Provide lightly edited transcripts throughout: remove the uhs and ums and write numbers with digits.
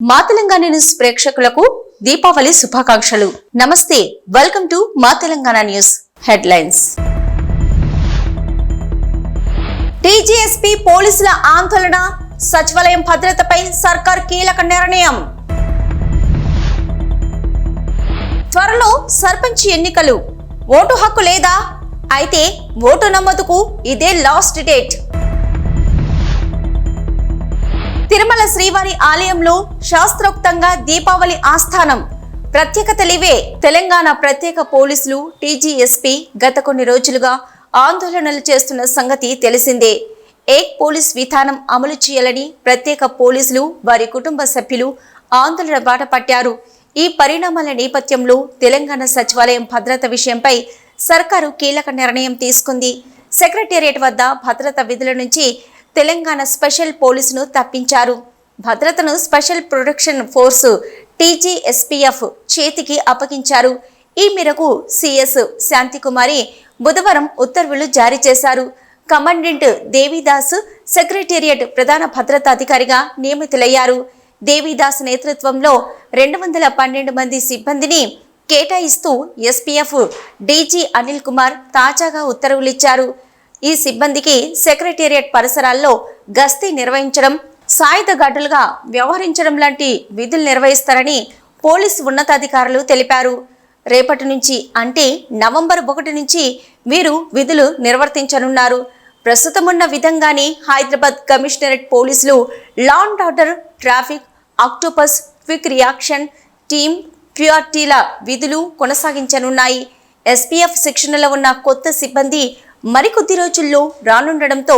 మా తెలంగాణ న్యూస్ ప్రేక్షకులకు దీపావళి శుభాకాంక్షలు. నమస్తే, వెల్కమ్ టు మా తెలంగాణ న్యూస్ హెడ్లైన్స్. టీజీఎస్పీ పోలీసుల ఆందోళన, సచివాలయం భద్రతపై సర్కార్ కీలక నిర్ణయం. త్వరలో సర్పంచ్ ఎన్నికలు. ఓటు హక్కు లేదా? అయితే ఓటు నమోదుకు ఇదే లాస్ట్ డేట్. తిరుమల శ్రీవారి ఆలయంలో శాస్త్రోక్తంగా దీపావళి ఆస్థానం. ప్రత్యేకతలివే. తెలంగాణ ప్రత్యేక పోలీసులు టీజీఎస్పీ గత కొన్ని రోజులుగా ఆందోళనలు చేస్తున్న సంగతి తెలిసిందే. ఏక్ పోలీస్ విధానం అమలు చేయాలని ప్రత్యేక పోలీసులు, వారి కుటుంబ సభ్యులు ఆందోళన బాట పట్టారు. ఈ పరిణామాల నేపథ్యంలో తెలంగాణ సచివాలయం భద్రత విషయంపై సర్కారు కీలక నిర్ణయం తీసుకుంది. సెక్రటేరియట్ వద్ద భద్రత విధుల నుంచి తెలంగాణ స్పెషల్ పోలీసును తప్పించారు. భద్రతను స్పెషల్ ప్రొటెక్షన్ ఫోర్స్ టీజీఎస్పీఎఫ్ చేతికి అప్పగించారు. ఈ మేరకు సిఎస్ శాంతికుమారి బుధవారం ఉత్తర్వులు జారీ చేశారు. కమాండెంట్ దేవిదాస్ సెక్రటేరియట్ ప్రధాన భద్రతాధికారిగా నియమితులయ్యారు. దేవిదాస్ నేతృత్వంలో 212 మంది సిబ్బందిని కేటాయిస్తూ ఎస్పీఎఫ్ డీజీ అనిల్ కుమార్ తాజాగా ఉత్తర్వులిచ్చారు. ఈ సిబ్బందికి సెక్రటేరియట్ పరిసరాల్లో గస్తీ నిర్వహించడం, సాయుధ గార్డులుగా వ్యవహరించడం లాంటి విధులు నిర్వహిస్తారని పోలీసు ఉన్నతాధికారులు తెలిపారు. రేపటి నుంచి అంటే నవంబర్ 1 నుంచి వీరు విధులు నిర్వర్తించనున్నారు. ప్రస్తుతం ఉన్న విధంగానే హైదరాబాద్ కమిషనరేట్ పోలీసులు law and order, traffic, octopus, quick reaction team, క్యూఆర్టీల విధులు కొనసాగించనున్నాయి. ఎస్పీఎఫ్ శిక్షణలో ఉన్న కొత్త సిబ్బంది మరికొద్ది రోజుల్లో రానుండడంతో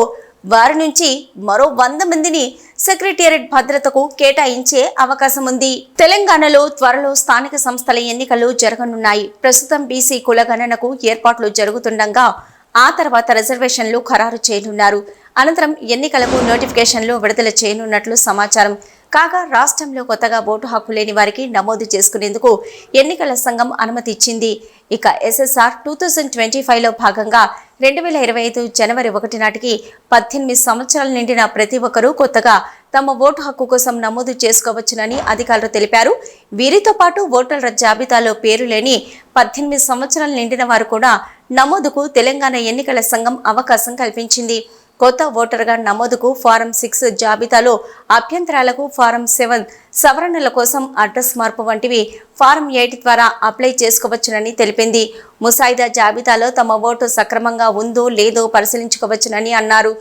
వారి నుంచి మరో 100 మందిని సెక్రటేరియట్ భద్రతకు కేటాయించే అవకాశం ఉంది. తెలంగాణలో త్వరలో స్థానిక సంస్థల ఎన్నికలు జరగనున్నాయి. ప్రస్తుతం బీసీ కులగణనకు ఏర్పాట్లు జరుగుతుండగా ఆ తర్వాత రిజర్వేషన్లు ఖరారు చేయనున్నారు. అనంతరం ఎన్నికలకు నోటిఫికేషన్లు విడుదల చేయనున్నట్లు సమాచారం. కాగా రాష్ట్రంలో కొత్తగా ఓటు హక్కు లేని వారికి నమోదు చేసుకునేందుకు ఎన్నికల సంఘం అనుమతి ఇచ్చింది. ఇక ఎస్ఎస్ఆర్ 2025లో భాగంగా 2025 జనవరి 1 నాటికి 18 సంవత్సరాలు నిండిన ప్రతి ఒక్కరూ కొత్తగా తమ ఓటు హక్కు కోసం నమోదు చేసుకోవచ్చునని అధికారులు తెలిపారు. వీరితో పాటు ఓటర్ల జాబితాలో పేరు లేని 18 సంవత్సరాలు నిండిన వారు కూడా నమోదుకు తెలంగాణ ఎన్నికల సంఘం అవకాశం కల్పించింది. కొత్త ఓటర్గా నమోదుకు ఫారం 6 జాబితాలో అభ్యంతరాలకు ఫారం 7 సవరణల కోసం అడ్రస్ మార్పు వంటివి ఫారం 8 ద్వారా అప్లై చేసుకోవచ్చునని తెలిపింది. ముసాయిదా జాబితాలో తమ ఓటు సక్రమంగా ఉందో లేదో పరిశీలించుకోవచ్చునని అన్నారు.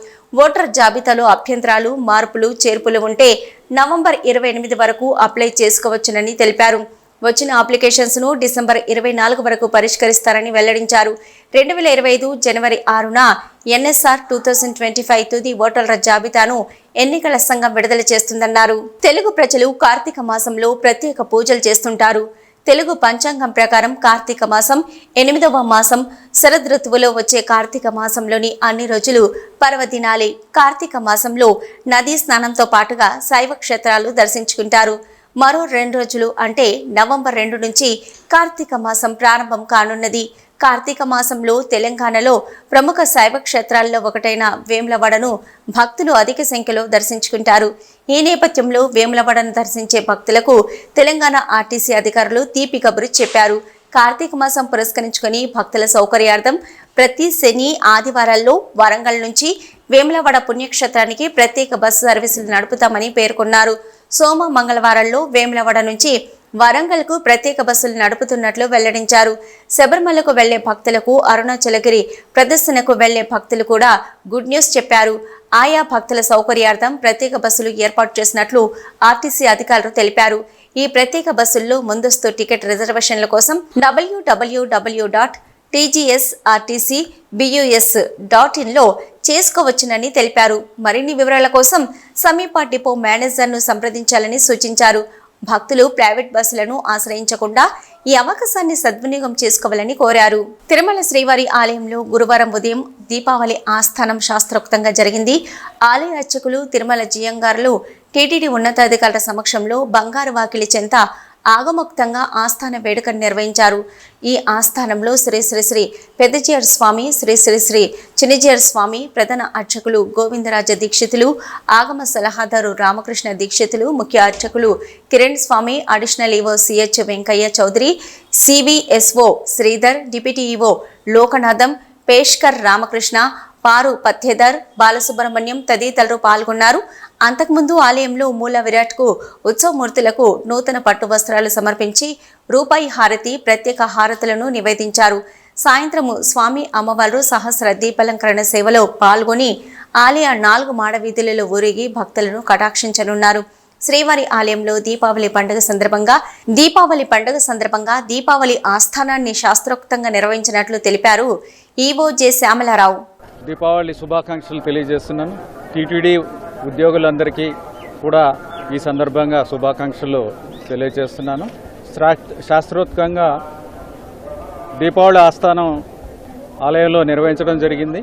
ఓటర్ జాబితాలో అభ్యంతరాలు, మార్పులు, చేర్పులు ఉంటే నవంబర్ 28 వరకు అప్లై చేసుకోవచ్చునని తెలిపారు. వచ్చిన అప్లికేషన్స్ ను డిసెంబర్ 24 వరకు పరిష్కరిస్తారని వెల్లడించారు. 2025 జనవరి 6న ఎన్ఎస్ఆర్ 2025 తుది ఓటర్ల జాబితాను ఎన్నికల సంఘం విడుదల చేస్తుందన్నారు. తెలుగు ప్రజలు కార్తీక మాసంలో ప్రత్యేక పూజలు చేస్తుంటారు. తెలుగు పంచాంగం ప్రకారం కార్తీక మాసం 8వ మాసం. శరదృతువులో వచ్చే కార్తీక మాసంలోని అన్ని రోజులు పర్వదినాలే. కార్తీక మాసంలో నదీ స్నానంతో పాటుగా శైవ క్షేత్రాలు దర్శించుకుంటారు. మరో 2 రోజులు అంటే నవంబర్ 2 నుంచి కార్తీక మాసం ప్రారంభం కానున్నది. కార్తీక మాసంలో తెలంగాణలో ప్రముఖ శైవ క్షేత్రాల్లో ఒకటైన వేములవాడను భక్తులు అధిక సంఖ్యలో దర్శించుకుంటారు. ఈ నేపథ్యంలో వేములవాడను దర్శించే భక్తులకు తెలంగాణ ఆర్టీసీ అధికారులు తీపి కబురు చెప్పారు. కార్తీక మాసం పురస్కరించుకొని భక్తుల సౌకర్యార్థం ప్రతి శని, ఆదివారాల్లో వరంగల్ నుంచి వేములవాడ పుణ్యక్షేత్రానికి ప్రత్యేక బస్సు సర్వీసులు నడుపుతామని పేర్కొన్నారు. సోమ, మంగళవారాల్లో వేములవాడ నుంచి వరంగల్కు ప్రత్యేక బస్సులు నడుపుతున్నట్లు వెల్లడించారు. శబరిమలకు వెళ్లే భక్తులకు, అరుణాచలగిరి ప్రదర్శనకు వెళ్లే భక్తులు కూడా గుడ్ న్యూస్ చెప్పారు. ఆయా భక్తుల సౌకర్యార్థం ప్రత్యేక బస్సులు ఏర్పాటు చేసినట్లు ఆర్టీసీ అధికారులు తెలిపారు. ఈ ప్రత్యేక బస్సుల్లో ముందస్తు టికెట్ రిజర్వేషన్ల కోసం www.tgsrtcbus.in లో చేసుకోవచ్చునని తెలిపారు. మరిన్ని వివరాల కోసం సమీప డిపో మేనేజర్ను సంప్రదించాలని సూచించారు. భక్తులు ప్రైవేట్ బస్సులను ఆశ్రయించకుండా ఈ అవకాశాన్ని సద్వినియోగం చేసుకోవాలని కోరారు. తిరుమల శ్రీవారి ఆలయంలో గురువారం ఉదయం దీపావళి ఆస్థానం శాస్త్రోక్తంగా జరిగింది. ఆలయ అర్చకులు, తిరుమల జియంగారులు టీటీడీ ఉన్నతాధికారుల సమక్షంలో బంగారు వాకిలి చెంత ఆగమోక్తంగా ఆస్థాన వేడుకను నిర్వహించారు. ఈ ఆస్థానంలో శ్రీ శ్రీ శ్రీ పెద్దజీయర్ స్వామి, శ్రీ శ్రీ శ్రీ చిన్నజీయర్ స్వామి, ప్రధాన అర్చకులు గోవిందరాజ దీక్షితులు, ఆగమ సలహాదారు రామకృష్ణ దీక్షితులు, ముఖ్య అర్చకులు Kiran Swamy, additional EO CH Venkaiah Chowdary, CVSO Sridhar, deputy EO Lokanatham, పేష్కర్ రామకృష్ణ, పారు పథ్యేదర్, బాలసుబ్రహ్మణ్యం తదితరులు పాల్గొన్నారు. అంతకుముందు ఆలయంలో మూల విరాట్కు ఉత్సవమూర్తులకు నూతన పట్టు వస్త్రాలు సమర్పించి రూపాయి హారతి, ప్రత్యేక హారతులను నివేదించారు. సాయంత్రము స్వామి అమ్మవారు సహస్ర దీపాలంకరణ సేవలో పాల్గొని ఆలయ 4 మాడ వీధులలో ఊరేగి భక్తులను కటాక్షించనున్నారు. శ్రీవారి ఆలయంలో దీపావళి పండుగ సందర్భంగా దీపావళి ఆస్థానాన్ని శాస్త్రోక్తంగా నిర్వహించినట్లు తెలిపారు ఈవో జె శ్యామలారావు. దీపావళి శుభాకాంక్షలు తెలియజేస్తున్నాను. టీటీడీ ఉద్యోగులందరికీ కూడా ఈ సందర్భంగా శుభాకాంక్షలు తెలియజేస్తున్నాను. శాస్త్రోక్తంగా దీపావళి ఆస్థానం ఆలయంలో నిర్వహించడం జరిగింది.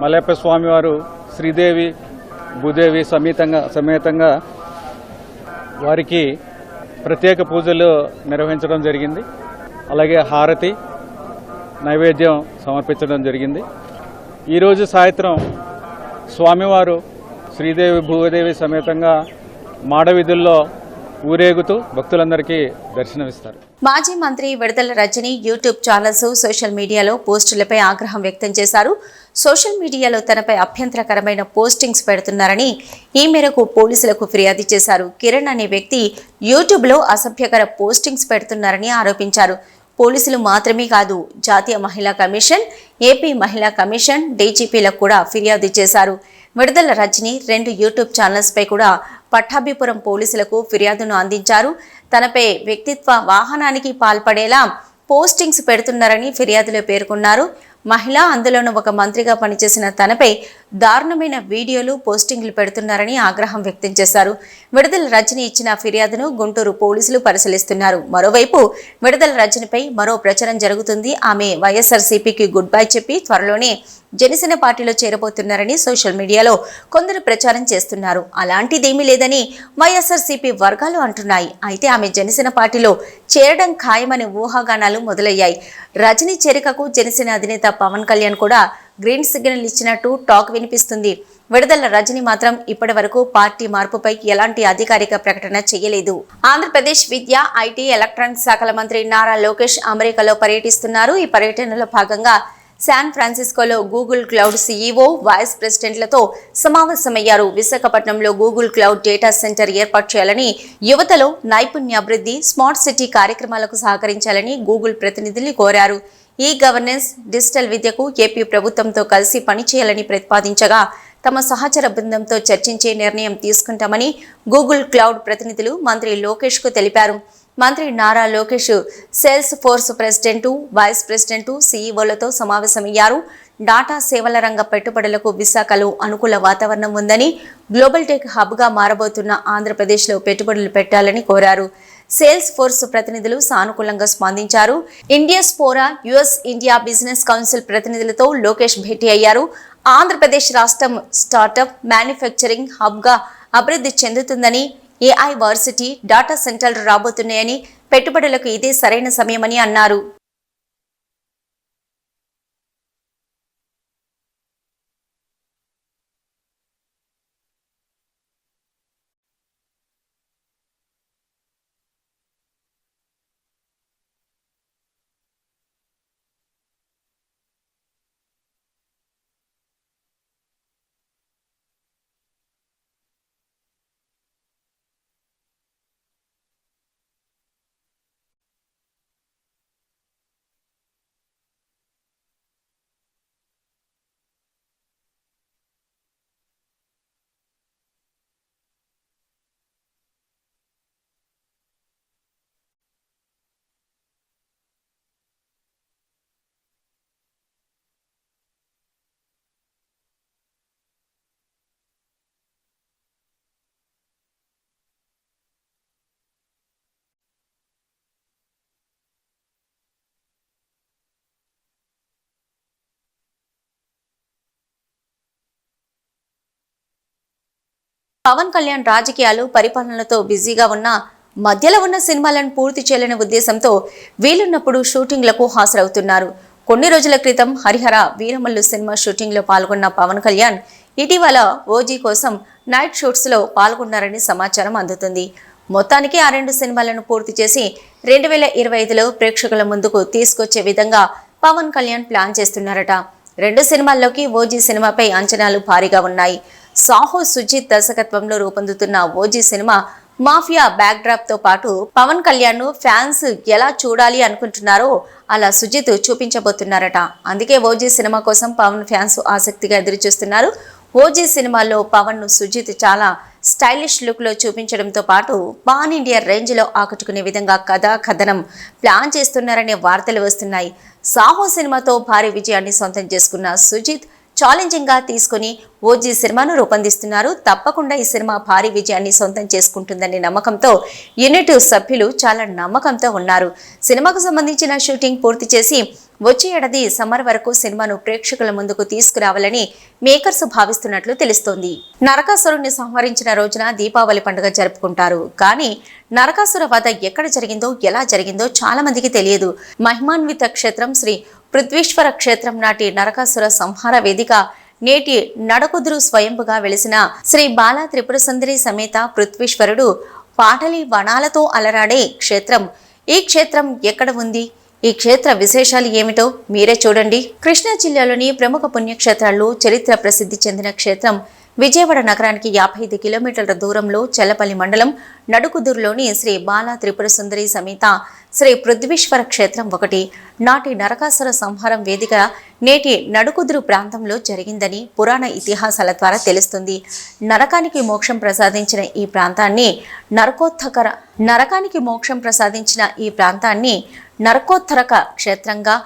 మలయప్ప స్వామివారు శ్రీదేవి భూదేవి సమేతంగా వారికి ప్రత్యేక పూజలు నిర్వహించడం జరిగింది. అలాగే హారతి నైవేద్యం సమర్పించడం జరిగింది. ఈరోజు సాయంత్రం స్వామివారు శ్రీదేవి భూదేవి సమేతంగా మాడవీధుల్లో ఊరేగుతూ భక్తులందరికీ దర్శనమిస్తారు. మాజీ మంత్రి విడుదల రజని యూట్యూబ్ ఛానల్స్, సోషల్ మీడియాలో పోస్టులపై ఆగ్రహం వ్యక్తం చేశారు. సోషల్ మీడియాలో తనపై అభ్యంతరకరమైన పోస్టింగ్స్ పెడుతున్నారని ఈ మేరకు పోలీసులకు ఫిర్యాదు చేశారు. కిరణ్ అనే వ్యక్తి యూట్యూబ్లో అసభ్యకర పోస్టింగ్స్ పెడుతున్నారని ఆరోపించారు. పోలీసులు మాత్రమే కాదు, జాతీయ మహిళా కమిషన్, ఏపీ మహిళా కమిషన్, డీజీపీలకు కూడా ఫిర్యాదు చేశారు. విడుదల రజని 2 యూట్యూబ్ ఛానల్స్పై కూడా పట్టాభిపురం పోలీసులకు ఫిర్యాదును అందించారు. తనపై వ్యక్తిత్వ వాహనానికి పాల్పడేలా పోస్టింగ్స్ పెడుతున్నారని ఫిర్యాదులో పేర్కొన్నారు. మహిళ, అందులోనూ ఒక మంత్రిగా పనిచేసిన తనపై దారుణమైన వీడియోలు, పోస్టింగ్లు పెడుతున్నారని ఆగ్రహం వ్యక్తం చేశారు. విడుదల రజని ఇచ్చిన ఫిర్యాదును గుంటూరు పోలీసులు పరిశీలిస్తున్నారు. మరోవైపు విడుదల రజనిపై మరో ప్రచారం జరుగుతుంది. ఆమె వైఎస్ఆర్సీపీకి గుడ్ బై చెప్పి త్వరలోనే జనసేన పార్టీలో చేరబోతున్నారని సోషల్ మీడియాలో కొందరు ప్రచారం చేస్తున్నారు. అలాంటిదేమీ లేదని వైఎస్ఆర్సీపీ వర్గాలు అంటున్నాయి. అయితే ఆమె జనసేన పార్టీలో చేరడం ఖాయమనే ఊహాగానాలు మొదలయ్యాయి. రజని చేరికకు జనసేన అధినేత పవన్ కళ్యాణ్ కూడా గ్రీన్ సిగ్నల్ ఇచ్చినట్టు టాక్ వినిపిస్తుంది. విడుదల రజని మాత్రం ఇప్పటి వరకు పార్టీ మార్పుపై ఎలాంటి అధికారిక ప్రకటన చేయలేదు. ఆంధ్రప్రదేశ్ విద్య, ఐటీ, ఎలక్ట్రానిక్స్ శాఖల మంత్రి నారా లోకేష్ అమెరికాలో పర్యటిస్తున్నారు. ఈ పర్యటనలో భాగంగా శాన్ ఫ్రాన్సిస్కోలో గూగుల్ క్లౌడ్ సీఈఓ, వైస్ ప్రెసిడెంట్లతో సమావేశమయ్యారు. విశాఖపట్నంలో గూగుల్ క్లౌడ్ డేటా సెంటర్ ఏర్పాటు చేయాలని, యువతలో నైపుణ్యాభివృద్ధి, స్మార్ట్ సిటీ కార్యక్రమాలకు సహకరించాలని గూగుల్ ప్రతినిధుల్ని కోరారు. ఈ గవర్నెన్స్, డిజిటల్ విద్యకు ఏపీ ప్రభుత్వంతో కలిసి పనిచేయాలని ప్రతిపాదించగా తమ సహచర బృందంతో చర్చించే నిర్ణయం తీసుకుంటామని గూగుల్ క్లౌడ్ ప్రతినిధులు మంత్రి లోకేష్కు తెలిపారు. మంత్రి Nara Lokesh Salesforce president, vice president, సీఈఓలతో సమావేశమయ్యారు. డాటా సేవల రంగ పెట్టుబడులకు విశాఖలో అనుకూల వాతావరణం ఉందని, గ్లోబల్ టెక్ హబ్గా మారబోతున్న ఆంధ్రప్రదేశ్లో పెట్టుబడులు పెట్టాలని కోరారు. సేల్స్ ఫోర్స్ ప్రతినిధులు సానుకూలంగా స్పందించారు. ఇండియాస్పోరా, యుఎస్ ఇండియా బిజినెస్ కౌన్సిల్ ప్రతినిధులతో లోకేష్ భేటీ అయ్యారు. ఆంధ్రప్రదేశ్ రాష్ట్రం స్టార్టప్, మ్యానుఫ్యాక్చరింగ్ హబ్గా అభివృద్ధి చెందుతుందని, ఏఐ వర్సిటీ, డాటా సెంటర్లు రాబోతున్నాయని, పెట్టుబడులకు ఇదే సరైన సమయమని అన్నారు. పవన్ కళ్యాణ్ రాజకీయాలు, పరిపాలనలతో బిజీగా ఉన్న మధ్యలో ఉన్న సినిమాలను పూర్తి చేయాలనే ఉద్దేశంతో వీలున్నప్పుడు షూటింగ్లకు హాజరవుతున్నారు. కొన్ని రోజుల క్రితం హరిహర వీరమల్లు సినిమా షూటింగ్లో పాల్గొన్న పవన్ కళ్యాణ్ ఇటీవల ఓజీ కోసం నైట్ షూట్స్లో పాల్గొన్నారని సమాచారం అందుతుంది. మొత్తానికి ఆ 2 సినిమాలను పూర్తి చేసి 2025లో ప్రేక్షకుల ముందుకు తీసుకొచ్చే విధంగా పవన్ కళ్యాణ్ ప్లాన్ చేస్తున్నారట. 2 సినిమాల్లోకి ఓజీ సినిమాపై అంచనాలు భారీగా ఉన్నాయి. సాహో సుజిత్ దర్శకత్వంలో రూపొందుతున్న ఓజీ సినిమా మాఫియా బ్యాక్డ్రాప్ తో పాటు పవన్ కళ్యాణ్ ఫ్యాన్స్ ఎలా చూడాలి అనుకుంటున్నారో అలా సుజిత్ చూపించబోతున్నారట. అందుకే ఓజీ సినిమా కోసం పవన్ ఫ్యాన్స్ ఆసక్తిగా ఎదురుచూస్తున్నారు. ఓజీ సినిమాలో పవన్ ను సుజిత్ చాలా స్టైలిష్ లుక్ లో చూపించడంతో పాటు పాన్ ఇండియా రేంజ్ లో ఆకట్టుకునే విధంగా కథనం ప్లాన్ చేస్తున్నారనే వార్తలు వస్తున్నాయి. సాహో సినిమాతో భారీ విజయాన్ని సొంతం చేసుకున్న సుజిత్ ఛాలెంజింగ్ గా తీసుకుని ఓజీ సినిమాను రూపొందిస్తున్నారు. తప్పకుండా ఈ సినిమా భారీ విజయాన్ని సొంతం చేసుకుంటుందనే నమ్మకంతో యూనిట్ సభ్యులు చాలా నమ్మకంతో ఉన్నారు. సినిమాకు సంబంధించిన షూటింగ్ పూర్తి చేసి వచ్చే ఏడాది సమ్మర్ వరకు సినిమాను ప్రేక్షకుల ముందుకు తీసుకురావాలని మేకర్స్ భావిస్తున్నట్లు తెలుస్తోంది. నరకాసురుణ్ణి సంహరించిన రోజున దీపావళి పండుగ జరుపుకుంటారు. కానీ నరకాసుర వధ ఎక్కడ జరిగిందో ఎలా జరిగిందో చాలా మందికి తెలియదు. మహిమాన్విత క్షేత్రం శ్రీ పృథ్వీశ్వర క్షేత్రం నాటి నరకాసుర సంహార వేదిక నేటి నడకుదురు స్వయంపుగా వెలిసిన శ్రీ బాలా త్రిపుర సుందరి సమేత పృథ్వీశ్వరుడు పాటలి వనాలతో అలరాడే క్షేత్రం. ఈ క్షేత్రం ఎక్కడ ఉంది? ఈ క్షేత్ర విశేషాలు ఏమిటో మీరే చూడండి. కృష్ణా జిల్లాలోని ప్రముఖ పుణ్యక్షేత్రాల్లో చరిత్ర ప్రసిద్ధి చెందిన క్షేత్రం విజయవాడ నగరానికి 55 కిలోమీటర్ల దూరంలో చెల్లపల్లి మండలం నడుకుదురులోని శ్రీ బాలా త్రిపుర సుందరి సమేత శ్రీ పృథ్వీశ్వర క్షేత్రం ఒకటి. నాటి నరకాసుర సంహారం వేదిక నేటి నడుకుదురు ప్రాంతంలో జరిగిందని పురాణ ఇతిహాసాల ద్వారా తెలుస్తుంది. నరకానికి మోక్షం ప్రసాదించిన ఈ ప్రాంతాన్ని నరకోత్తరక క్షేత్రంగా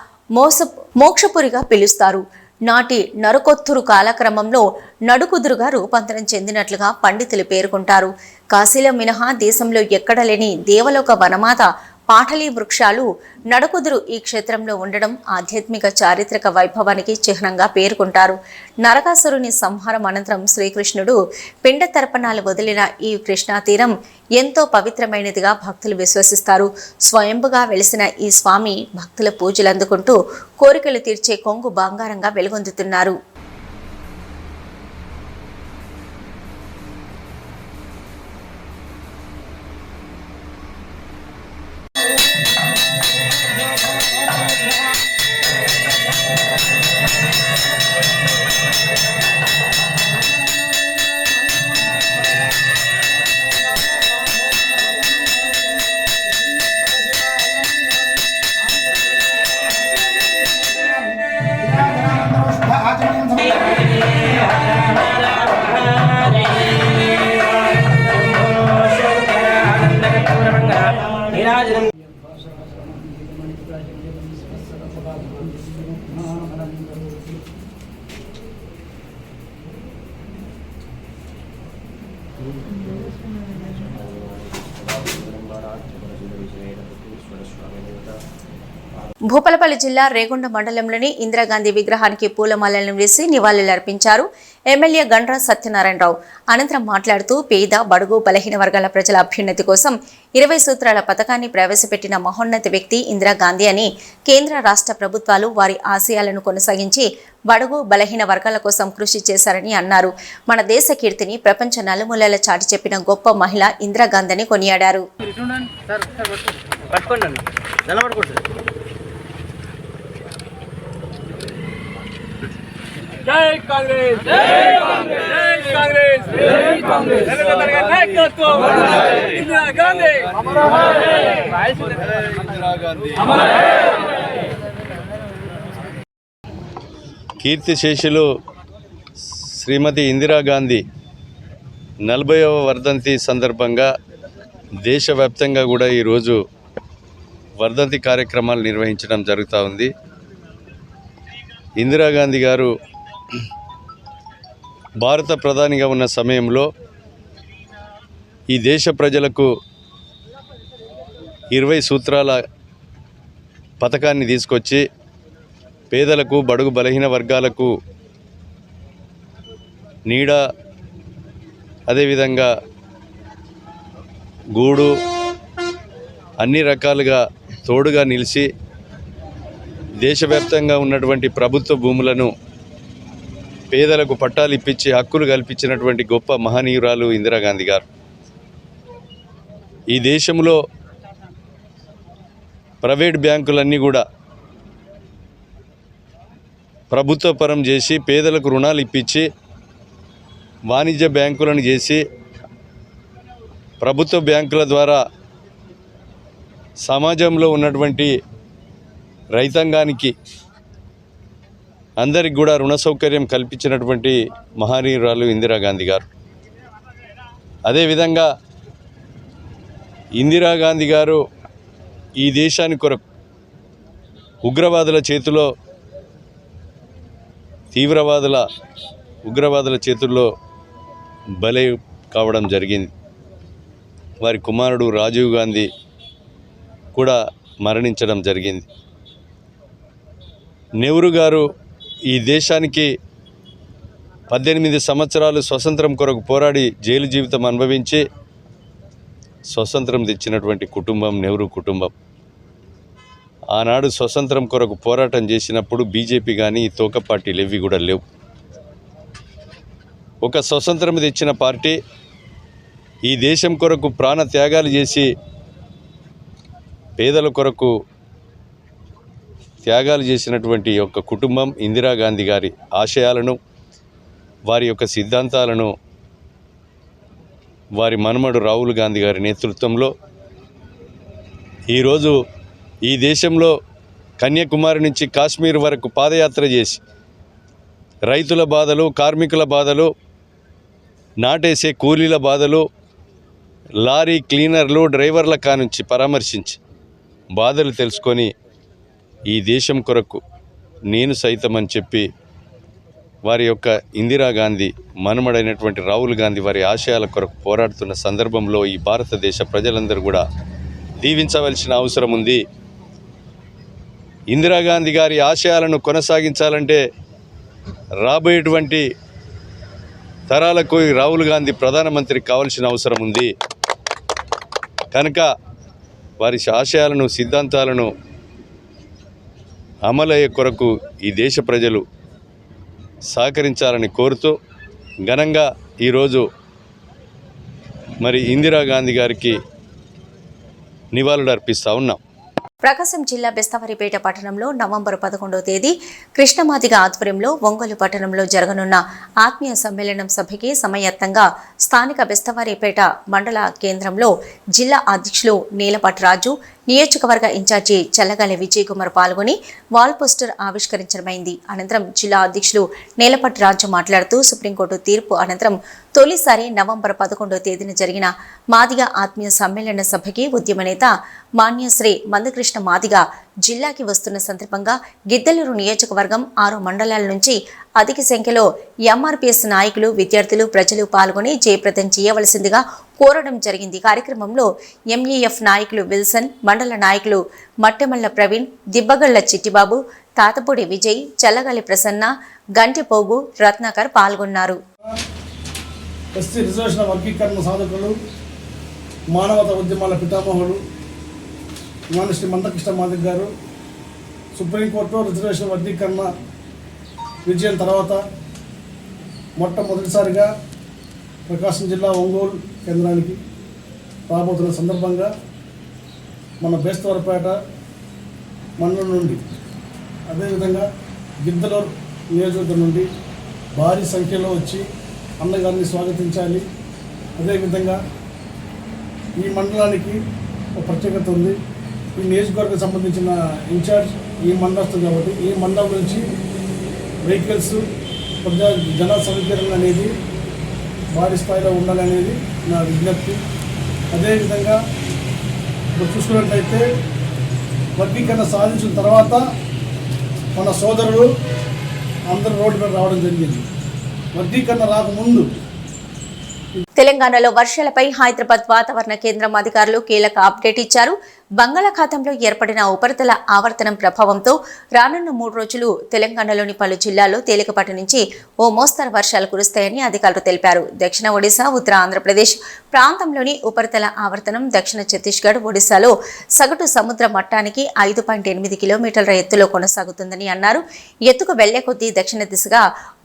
మోక్షపురిగా పిలుస్తారు. నాటి నరకొత్తురు కాలక్రమంలో నడుకుదురుగా రూపాంతరం చెందినట్లుగా పండితులు పేర్కొంటారు. కాశీలో మినహా దేశంలో ఎక్కడ లేని దేవలోక వనమాత పాటలీ వృక్షాలు నడుకుదురు ఈ క్షేత్రంలో ఉండడం ఆధ్యాత్మిక చారిత్రక వైభవానికి చిహ్నంగా పేర్కొంటారు. నరకాసురుని సంహారం అనంతరం శ్రీకృష్ణుడు పిండ తర్పణాలు వదిలిన ఈ కృష్ణా తీరం ఎంతో పవిత్రమైనదిగా భక్తులు విశ్వసిస్తారు. స్వయంభుగా వెలిసిన ఈ స్వామి భక్తుల పూజలు అందుకుంటూ కోరికలు తీర్చే కొంగు బంగారంగా వెలుగొందుతున్నారు. భూపాలపల్లి జిల్లా రేగొండ మండలంలోని ఇందిరాగాంధీ విగ్రహానికి పూలమాలలను వేసి నివాళులర్పించారు ఎమ్మెల్యే గండ్ర సత్యనారాయణరావు. అనంతరం మాట్లాడుతూ పేద బడుగు బలహీన వర్గాల ప్రజల అభ్యున్నతి కోసం 20 సూత్రాల పథకాన్ని ప్రవేశపెట్టిన మహోన్నత వ్యక్తి ఇందిరాగాంధీ అని, కేంద్ర రాష్ట్ర ప్రభుత్వాలు వారి ఆశయాలను కొనసాగించి బడుగు బలహీన వర్గాల కోసం కృషి చేశారని అన్నారు. మన దేశ కీర్తిని ప్రపంచ నలుమూలల చాటి చెప్పిన గొప్ప మహిళ ఇందిరాగాంధీని కొనియాడారు. జై కాంగ్రెస్ జై కాంగ్రెస్ జై కాంగ్రెస్ జై కాంగ్రెస్ నరేంద్ర నాయకత్వం ఇందిరా గాంధీ కీర్తిశేషులు శ్రీమతి ఇందిరాగాంధీ 40వ వర్ధంతి సందర్భంగా దేశవ్యాప్తంగా కూడా ఈరోజు వర్ధంతి కార్యక్రమాలు నిర్వహించడం జరుగుతూ ఉంది. ఇందిరాగాంధీ గారు భారత ప్రధానిగా ఉన్న సమయంలో ఈ దేశ ప్రజలకు 20 సూత్రాల పథకాన్ని తీసుకొచ్చి పేదలకు బడుగు బలహీన వర్గాలకు నీడ, అదేవిధంగా గూడు, అన్ని రకాలుగా తోడుగా నిలిచి దేశవ్యాప్తంగా ఉన్నటువంటి ప్రభుత్వ భూములను పేదలకు పట్టాలు ఇప్పించి హక్కులు కల్పించినటువంటి గొప్ప మహనీయురాలు ఇందిరాగాంధీ గారు. ఈ దేశంలో ప్రైవేట్ బ్యాంకులన్నీ కూడా ప్రభుత్వ పరం చేసి పేదలకు రుణాలు ఇప్పించి వాణిజ్య బ్యాంకులను చేసి ప్రభుత్వ బ్యాంకుల ద్వారా సమాజంలో ఉన్నటువంటి రైతాంగానికి అందరికి కూడా రుణ సౌకర్యం కల్పించినటువంటి మహనీయురాలు ఇందిరాగాంధీ గారు. అదేవిధంగా ఇందిరాగాంధీ గారు ఈ దేశాని కొరకు ఉగ్రవాదుల చేతిలో ఉగ్రవాదుల చేతుల్లో బలై కావడం జరిగింది. వారి కుమారుడు రాజీవ్ గాంధీ కూడా మరణించడం జరిగింది. నెహ్రూ గారు ఈ దేశానికి 18 సంవత్సరాలు స్వతంత్రం కొరకు పోరాడి జైలు జీవితం అనుభవించి స్వతంత్రం తెచ్చినటువంటి కుటుంబం నెహ్రూ కుటుంబం. ఆనాడు స్వతంత్రం కొరకు పోరాటం చేసినప్పుడు బీజేపీ కానీ తోక పార్టీలు ఏవి కూడా లేవు. ఒక స్వతంత్రం తెచ్చిన పార్టీ ఈ దేశం కొరకు ప్రాణ త్యాగాలు చేసి పేదల కొరకు త్యాగాలు చేసినటువంటి యొక్క కుటుంబం ఇందిరాగాంధీ గారి ఆశయాలను వారి యొక్క సిద్ధాంతాలను వారి మనమడు రాహుల్ గాంధీ గారి నేతృత్వంలో ఈరోజు ఈ దేశంలో కన్యాకుమారి నుంచి కాశ్మీర్ వరకు పాదయాత్ర చేసి రైతుల బాధలు, కార్మికుల బాధలు, నాటేసే కూలీల బాధలు, లారీ క్లీనర్లు, డ్రైవర్ల కానుంచి పరామర్శించి బాధలు తెలుసుకొని ఈ దేశం కొరకు నేను సైతం అని చెప్పి వారి యొక్క ఇందిరాగాంధీ మనమడైనటువంటి రాహుల్ గాంధీ వారి ఆశయాల కొరకు పోరాడుతున్న సందర్భంలో ఈ భారతదేశ ప్రజలందరూ కూడా దీవించవలసిన అవసరం ఉంది. ఇందిరాగాంధీ గారి ఆశయాలను కొనసాగించాలంటే రాబోయేటువంటి తరాలకు రాహుల్ గాంధీ ప్రధానమంత్రి కావాల్సిన అవసరం ఉంది. కనుక వారి ఆశయాలను, సిద్ధాంతాలను అమలయ్యే కొరకు ఈ దేశ ప్రజలు సహకరించాలని కోరుతూ ఘనంగా ఈరోజు మరి ఇందిరాగాంధీ గారికి నివాళులు అర్పిస్తూ ఉన్నాం. ప్రకాశం జిల్లా బెస్తవారిపేట పట్టణంలో నవంబర్ 11వ తేదీ కృష్ణమాదిగ ఆధ్వర్యంలో ఒంగోలు పట్టణంలో జరగనున్న ఆత్మీయ సమ్మేళనం సభకి సమయత్తంగా స్థానిక బెస్తవారిపేట మండల కేంద్రంలో జిల్లా అధ్యక్షులు నీలపాటి రాజు, నియోజకవర్గ ఇన్ఛార్జి చల్లగాలి విజయ్ కుమార్ పాల్గొని వాల్ పోస్టర్ ఆవిష్కరించడమైంది. అనంతరం జిల్లా అధ్యక్షులు నీలపాటి రాజు మాట్లాడుతూ సుప్రీంకోర్టు తీర్పు అనంతరం తొలిసారి నవంబర్ 11వ తేదీన జరిగిన మాదిగ ఆత్మీయ సమ్మేళన సభకి ఉద్యమ నేత మాన్యశ్రీ మందకృష్ణ మాదిగ జిల్లాకి వస్తున్న సందర్భంగా గిద్దలూరు నియోజకవర్గం 6 మండలాల నుంచి అధిక సంఖ్యలో ఎంఆర్పీఎస్ నాయకులు, విద్యార్థులు, ప్రజలు పాల్గొని జయప్రదం చేయవలసిందిగా కోరడం జరిగింది. కార్యక్రమంలో ఎంఈఎఫ్ నాయకులు విల్సన్, మండల నాయకులు మట్టెమల్ల ప్రవీణ్, దిబ్బగళ్ల చిట్టిబాబు, తాతపూడి విజయ్, చల్లగాలి ప్రసన్న, గంటిపోగు, రత్నాకర్ పాల్గొన్నారు. ఎస్సీ రిజర్వేషన్ వర్గీకరణ సాధకులు, మానవతా ఉద్యమాల పితామహులు శ్రీ మందకృష్ణ మాదిగ గారు సుప్రీంకోర్టులో రిజర్వేషన్ వర్గీకరణ విజయం తర్వాత మొట్టమొదటిసారిగా ప్రకాశం జిల్లా ఒంగోలు కేంద్రానికి రాబోతున్న సందర్భంగా మన బేస్తవారిపేట మండలం నుండి అదేవిధంగా గిద్దలూరు నియోజకవర్గం నుండి భారీ సంఖ్యలో వచ్చి అన్నగారిని స్వాగతించాలి. అదేవిధంగా ఈ మండలానికి ఒక ప్రత్యేకత ఉంది. ఈ నియోజకవర్గం సంబంధించిన ఇన్ఛార్జ్ ఈ మండలస్తుంది కాబట్టి ఈ మండలం నుంచి వెహికల్స్ జన సమీకరణ అనేది భారీ స్థాయిలో ఉండాలనేది నా విజ్ఞప్తి. అదేవిధంగా ఇప్పుడు చూసుకున్నట్లయితే వర్గీకరణ సాధించిన తర్వాత మన సోదరులు అందరూ రోడ్డు మీద రావడం జరిగింది. వర్గీకరణ రాకముందు తెలంగాణలో వర్షాలపై హైదరాబాద్ వాతావరణ కేంద్రం అధికారులు కీలక అప్డేట్ ఇచ్చారు. బంగాళాఖాతంలో ఏర్పడిన ఉపరితల ఆవర్తనం ప్రభావంతో రానున్న 3 రోజులు తెలంగాణలోని పలు జిల్లాల్లో తేలికపాటి నుంచి ఓ మోస్తరు వర్షాలు కురుస్తాయని అధికారులు తెలిపారు. దక్షిణ ఒడిశా, ఉత్తర ఆంధ్రప్రదేశ్ ప్రాంతంలోని ఉపరితల ఆవర్తనం దక్షిణ ఛత్తీస్గఢ్, ఒడిశాలో సగటు సముద్ర మట్టానికి 5.8 కిలోమీటర్ల ఎత్తులో కొనసాగుతుందని అన్నారు. ఎత్తుకు వెళ్లే కొద్దీ దక్షిణ దిశగా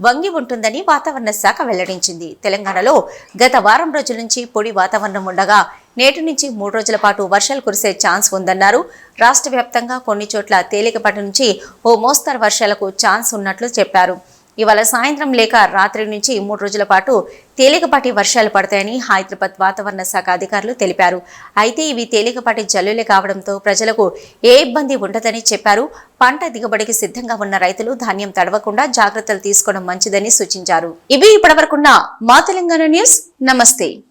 వంగి ఉంటుందని వాతావరణ శాఖ వెల్లడించింది. తెలంగాణలో గత వారం రోజుల నుంచి పొడి వాతావరణం ఉండగా నేటి నుంచి 3 రోజుల పాటు వర్షాలు కురిసే ఛాన్స్ ఉందన్నారు. రాష్ట్ర వ్యాప్తంగా కొన్ని చోట్ల తేలికపాటి నుంచి ఓ మోస్తరు వర్షాలకు ఛాన్స్ ఉన్నట్లు చెప్పారు. ఇవాళ సాయంత్రం లేక రాత్రి నుంచి 3 రోజుల పాటు తేలికపాటి వర్షాలు పడతాయని హైదరాబాద్ వాతావరణ శాఖ అధికారులు తెలిపారు. అయితే ఇవి తేలికపాటి జల్లులే కావడంతో ప్రజలకు ఏ ఇబ్బంది ఉండదని చెప్పారు. పంట దిగుబడికి సిద్ధంగా ఉన్న రైతులు ధాన్యం తడవకుండా జాగ్రత్తలు తీసుకోవడం మంచిదని సూచించారు. ఇవి ఇప్పటివరకున్న మా తెలంగాణ న్యూస్. నమస్తే.